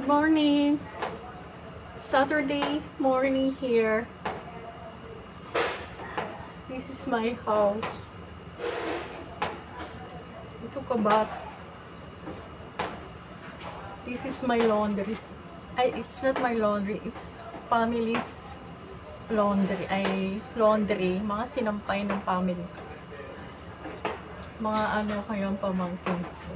Good morning. Saturday morning here. This is my house. Ito kabat. This is my laundry. It's not my laundry. It's family's laundry. Laundry. Mga sinampay ng family. Mga kayong pamangkin ko.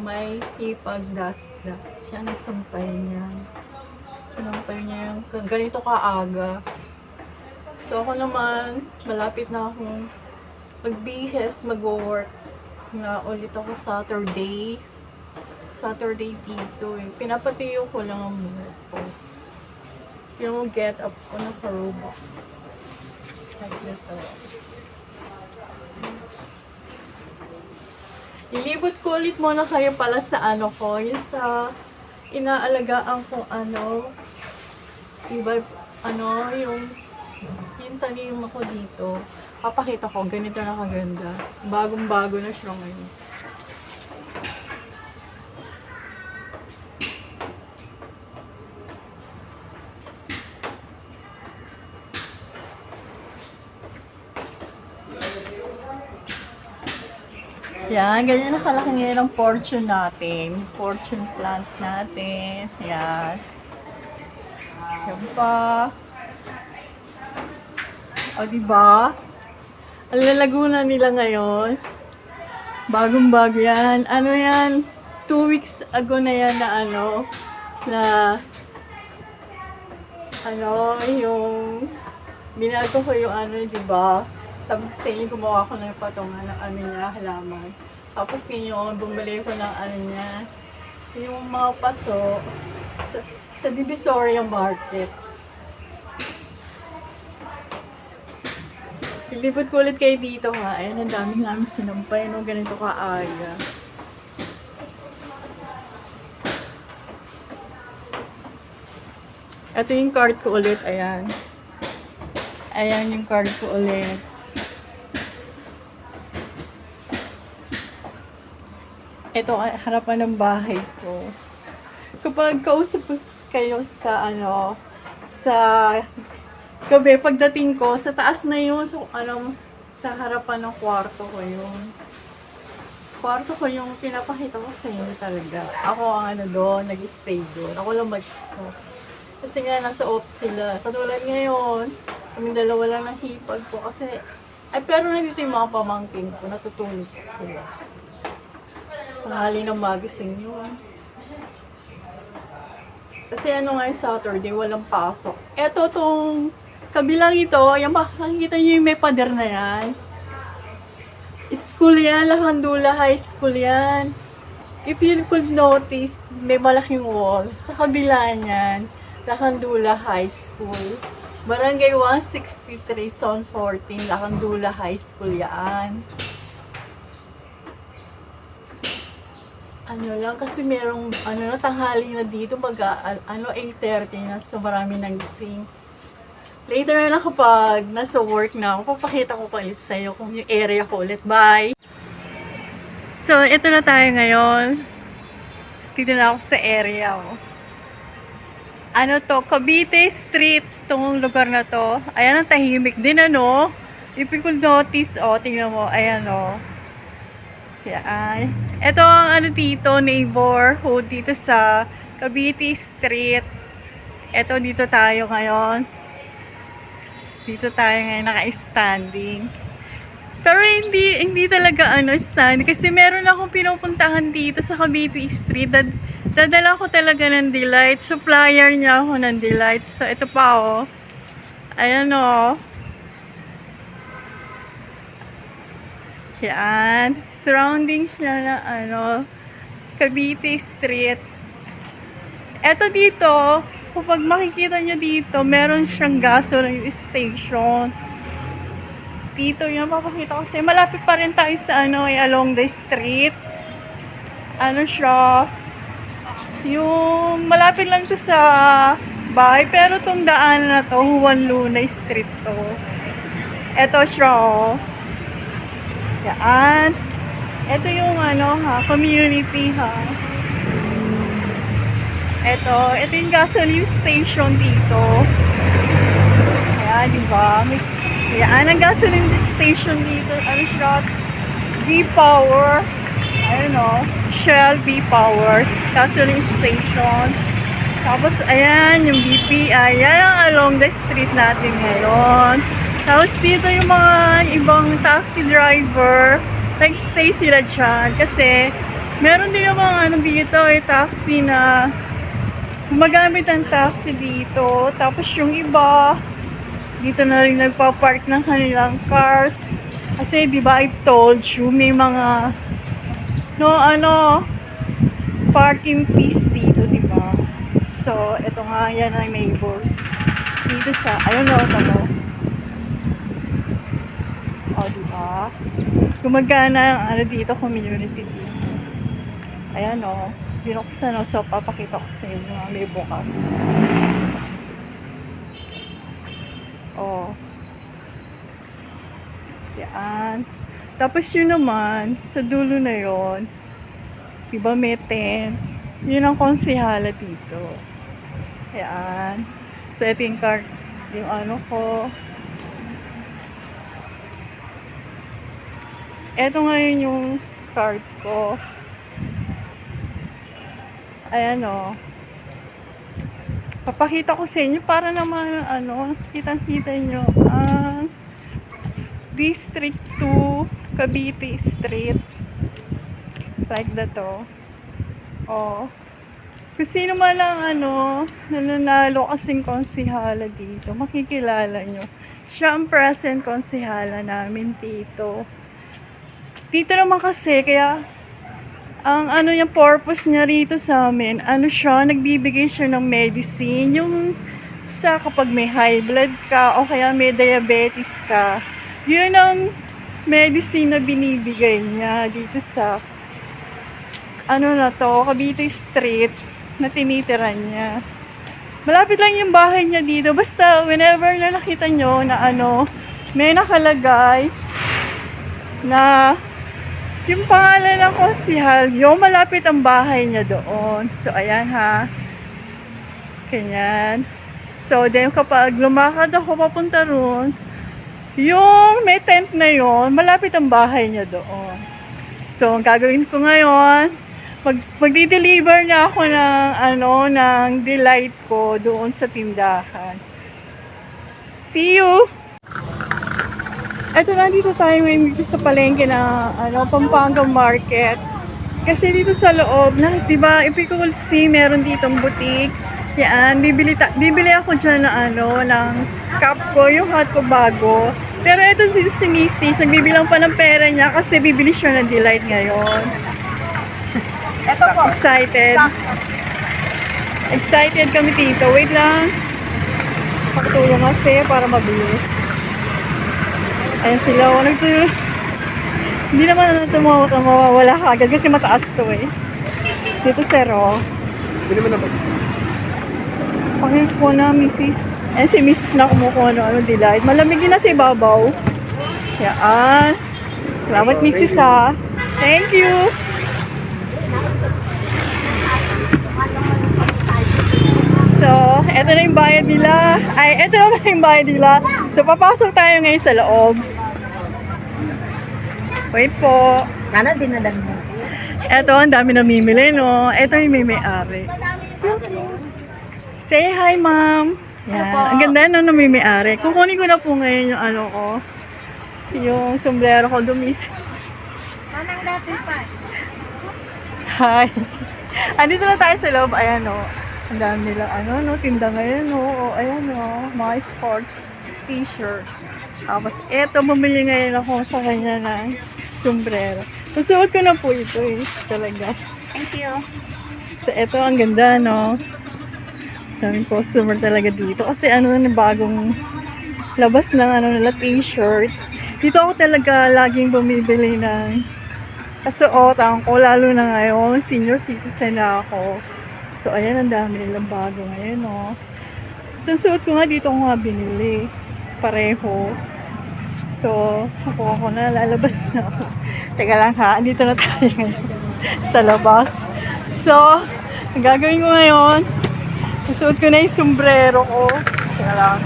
May hipag-dasta. Siya nagsampay niya. Sinampay niya yung ganito kaaga. So ako naman, malapit na akong magbihes, mag-work na ulit ako Saturday dito eh. Pinapatiyo ko lang ang buhok ko. Yung get up ko na karuba. Like that. Ilibot ko ulit muna kayo pala sa ko, yung sa inaalagaan ko iba, yung tanim ako dito. Papakita ko, ganito na kaganda. Bagong-bago na siya ngayon. Yan, ganyan na kalaki ngayon ang fortune natin. Fortune plant natin. Yan. Yan pa. O, diba? Ang lalago na nila ngayon. Bagong-bago yan. Yan? 2 weeks ago na yan yung binago ko yung diba? Sabi ko sa inyo, gumawa ko ng patungan ng niya, halaman. Tapos ngayon, bumili ko ng niya, yung mga paso sa Divisoria Market. Ilipot ko ulit kayo dito ha. Ayan, ang daming namin sinampay, ganito kaaga. Ito yung card ko ulit, ayan. Ayan yung card ko ulit. Ito ang harapan ng bahay ko. Kapag kausap kayo sa sa gabi, pagdating ko, sa taas na yun, so, sa harapan ng kwarto ko yun. Kwarto ko yung pinapakita ko sa inyo talaga. Ako ang doon, nag-stay doon. Ako lang mag-isa. Kasi nga, nasa off sila. Katulad ngayon, kaming dalawa lang ng hipag ko. Kasi, pero nandito yung mga pamangkin ko, natutulog ko sila. Panghali ng magising yun. Kasi nga yung Saturday, walang pasok. Eto tong kabilang ito, yung makikita nyo yung may pader na yan. School yan, Lahandula High School yan. If you could notice, may malaking wall. Sa kabila niyan, Lahandula High School. Barangay 163, Zone 14, Lahandula High School yan. Kasi merong, tanghali na dito, 8:30 na, so marami nang gising. Later na kapag nasa work na ako, papakita ko ulit sa'yo kung yung area ko ulit. Bye! So, ito na tayo ngayon. Dito na ako sa area, Cavite Street, tong lugar na to. Ayan, ang tahimik din, If you could notice, tingnan mo, ayan, Yan. Ito ang dito, neighborhood dito sa Cavite Street. Ito dito tayo ngayon. Dito tayo ngayon naka-standing. Pero hindi talaga standing kasi meron akong pinupuntahan dito sa Cavite Street. Dadala ko talaga ng Delight. Supplier niya ako ng Delight. So ito pa Ayan Yan. Surroundings niya na Cavite Street. Eto dito, kapag makikita nyo dito, meron siyang gasoline station. Dito yung mapapakita ko kasi malapit pa rin tayo sa along the street. Siya, yung malapit lang to sa bahay, pero tong daan na to, Juan Lunay Street to. Eto siya, Yan. Ito yung community Ito yung gasoline station dito. Ayan, di ba? Ayan, ang gasoline station dito. Ano siya? V-Power. Ayun o. Shell V-Powers. Gasoline station. Tapos, ayan, yung BPI. Yan ang along the street natin ngayon. Tapos, dito yung mga ibang taxi driver. Nag-stay sila dyan. Kasi, meron din namang ano dito, taxi na gumagamit ng taxi dito. Tapos, yung iba, dito na rin nagpa-park ng kanilang cars. Kasi, di ba, I told you, may mga parking fees dito, di ba? So, ito nga, yan ang neighbors. Dito sa, ayun o, ito. O, di ba? Gumagana ang ano dito, community dito. Ayan o, binuksan o, so papakita ko sa inyo, may bukas. O. Yan. Tapos yun naman, sa dulo na yon, diba may tent? Yun ang konsihala dito. Yan. So, ito yung card, yung ano ko. Ito ngayon yung card ko. Ayan o. Papakita ko sa inyo para naman, kitang-kita nyo ang District 2 Cavite Street. Like that o. O. Kung sino man lang nananalo kasing konsihala dito, makikilala nyo. Siya ang present konsihala namin dito. Dito naman kasi, kaya ang yung purpose niya rito sa amin, siya, nagbibigay siya ng medicine. Yung sa kapag may high blood ka o kaya may diabetes ka, yun ang medicine na binibigay niya dito sa Cavite Street na tinitira niya. Malapit lang yung bahay niya dito. Basta whenever na nakita nyo na may nakalagay na yung pangalan ng konsihal, yung malapit ang bahay niya doon. So, ayan ha. Ganyan. So, then kapag lumakad ako papunta roon, yung may tent na yon, malapit ang bahay niya doon. So, ang gagawin ko ngayon, magdi-deliver na ako ng delight ko doon sa tindahan. See you! Eto, nandito tayo ngayon dito sa palengke na Pampanga Market. Kasi dito sa loob, di ba, Epicol C, meron ditong boutique. Yan, bibili ako dyan ng cup ko, yung hot ko bago. Pero eto dito si Mrs. Nagbibilang pa ng pera niya kasi bibili siya ng delight ngayon. Eto po. Excited kami dito. Wait lang. Pakitulong kasi para mabilis. Ayan sila. Hindi naman mawawala ka agad kasi mataas to eh. Dito zero. Hindi naman naman. Pakiko na, Mrs. Ayan si Mrs. na kumukuha ng delight. Malamigin na sa ibabaw. Yan. Salamat, Mrs. ha. Thank you. So, eto na yung bayad nila. Eto na yung bayad nila. So, papasok tayo ngayon sa loob. Wait po. Sana dinadag mo. Eto, ang dami namimili, no? Eto yung may-ari. Say hi, ma'am. Yan. Ang ganda na namimili. Kukunin ko na po ngayon yung ko. Yung sombrero ko, Miss. Manang natin pa. Hi. Andito na tayo sa loob. Ayan, no? Ang dami nila, tinda ngayon, no? Ayan, no? Mga sports t-shirt. Tapos, eto, bumili ngayon ako sa kanya ng sombrero. Susuot ko na po ito, talaga. Thank you. So, eto, ang ganda, no? Daming customer talaga dito. Kasi, bagong labas ng, nila t-shirt. Dito ako talaga laging bumibili ng kasuotan ko, lalo na ngayon, senior citizen na ako. So, ayan, ang dami nilang bago ngayon, no? Itong suot ko nga, dito ko nga binili. Pareho. So, ako na, lalabas na ako. Teka lang ha, andito na tayo ngayon sa labas. So, Ang gagawin ko ngayon, susuot ko na yung sombrero ko. Kaya lang.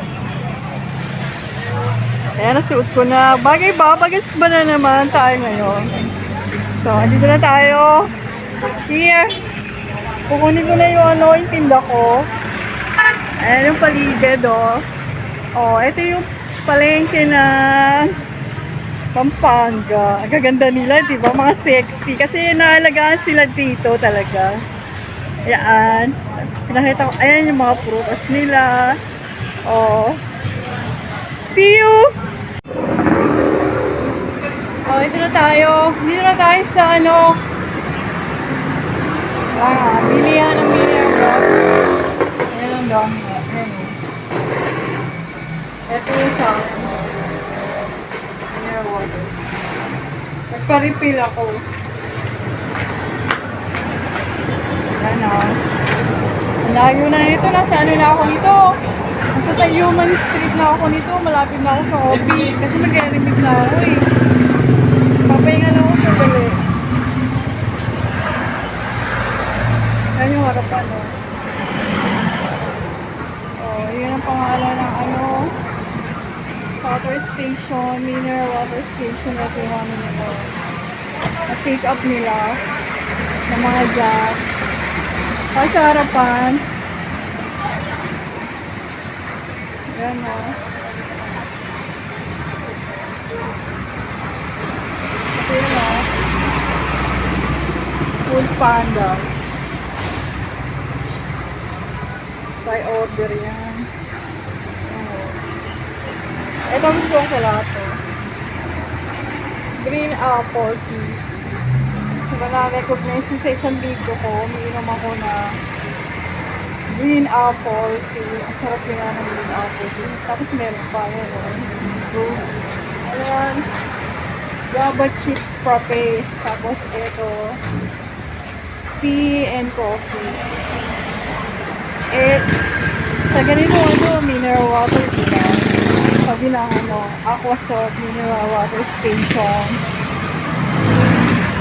Ayan, nasuot ko na. Bagay ba? Bagay ba na naman tayo ngayon? So, andito na tayo. Here. Kukunin ko na yung tinda ko. Ayan yung paligid, oh. Oh, ito yung palengke ng Pampanga. Ang gaganda nila, di ba? Mga sexy. Kasi naalagaan sila dito talaga. Ayan. Pinakita ko, ayan yung mga prutas nila. Oh. See you! Oh, ito na tayo. Dito na tayo sa bilihan ng mineral. Ayan ang dami. Ayan. Ito yung sa mineral water. Nagpa-refill ako. Ayan o. Ang layo na nito. Nasa na ako nito. Nasa Tayuman Street na ako nito. Malapit na ako sa office. Kasi mag-elimit na ako eh. Papahinga lang ako sa dali. Yan yung harapan o. Oh, yun ang pangalan ng water station, mineral water station na ito yung nito. Na-pick up nila ng mga jack. Para sa harapan. Yan o. Ito yun o. Food Panda. By order yan. Ito gusto kong kalato. Green apple tea. Diba na-recognize sa isang video ko, umiinom ako na green apple tea. Ang sarap nga ng green apple tea. Tapos meron pa yan. Ayan. Java chips frappe. Tapos ito, tea and coffee. Sa ganito mineral water tea. Sabi na Aquasort Mineral Water Station.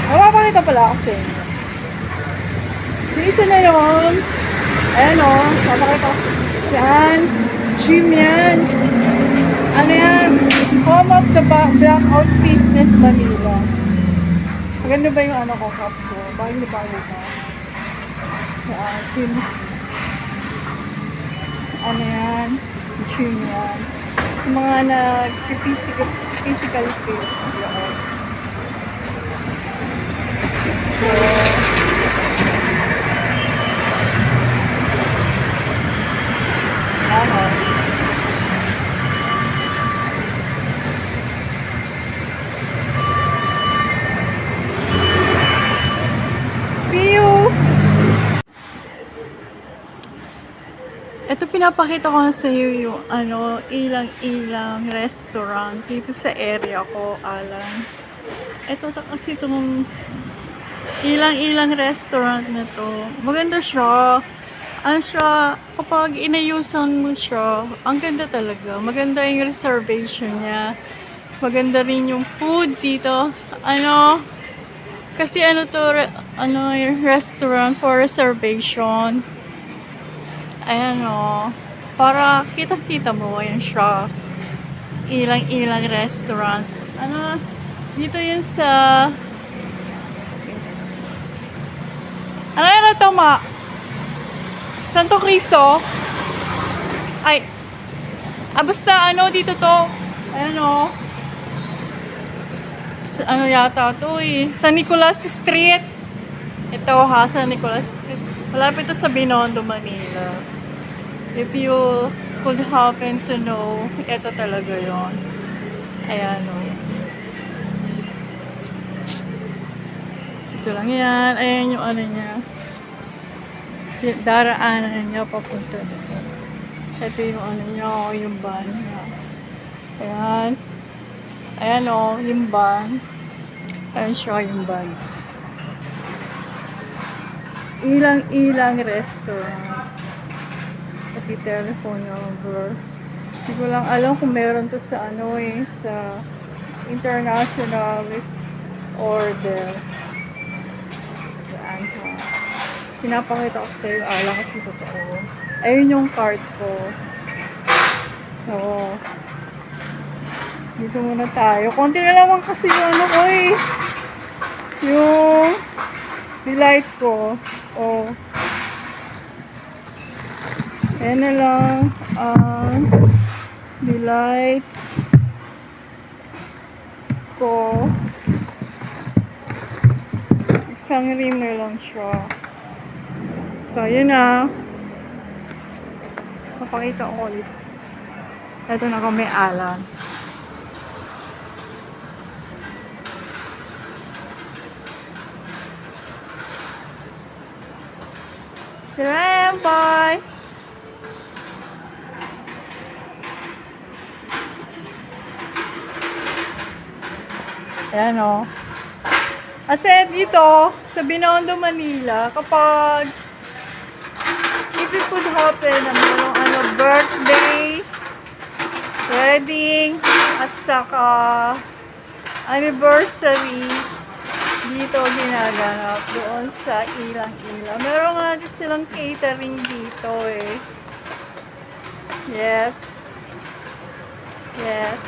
Napapakita pala ako sa inyo. Yung isa na yun. Ayan o. Papakita ko. Yan. Gym yan. Ano yan? Home of the Blackout Business Manila. Maganda ba yung ko, cup ko? Bakit hindi pa ito? Yan. Gym. Ano yan? Gym yan. Sa mga nag-physical fit. So, see you! Ito pinapakita ko na sa iyo yung ilang restaurant dito sa area ko, Alan. Ito kasi itong ilang restaurant na to. Maganda siya. Ano siya, kapag inayusan mo siya, ang ganda talaga. Maganda yung reservation niya. Maganda rin yung food dito. Kasi yung restaurant for reservation. Ayan o. Para kita-kita mo, ayan siya. Ilang restaurant. Dito yun sa... Ano yan ito, ma? Santo Cristo? Ay. Basta dito to. Ayan o. Yata to eh. San Nicolas Street. Ito ha, San Nicolas Street. Malapit ito sa Binondo, Manila. If you could happen to know, ito talaga yon. Ayan o. Ito lang yan. Ayan yung niya. Daraanan niya papunta dito. Ito yung niya, yung van niya. Ayan. Ayan o, yung van. Ayan siya yung van. Ilang restaurants. Pati telephone number. Hindi ko lang alam kung meron to sa sa international list order. Saan ha? Pinapakita ko sa iyo alang kasi totoo. Ayun yung card ko. So, dito muna tayo. Konti na naman kasi yung ano ko eh. Yung delight ko. Oh. Ayan na lang ang delight ko. Isang rim na lang siya. So, yun na. Papakita ko ulit. Ito na kami alam. Bye! Ayan o. Kasi dito, sa Binondo, Manila, kapag if it could happen na mayroong birthday, wedding, at saka anniversary, dito ginaganap doon sa Ilang-Ilang. Meron nga din silang catering dito eh. Yes. Yes.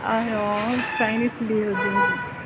Ano, Chinese building.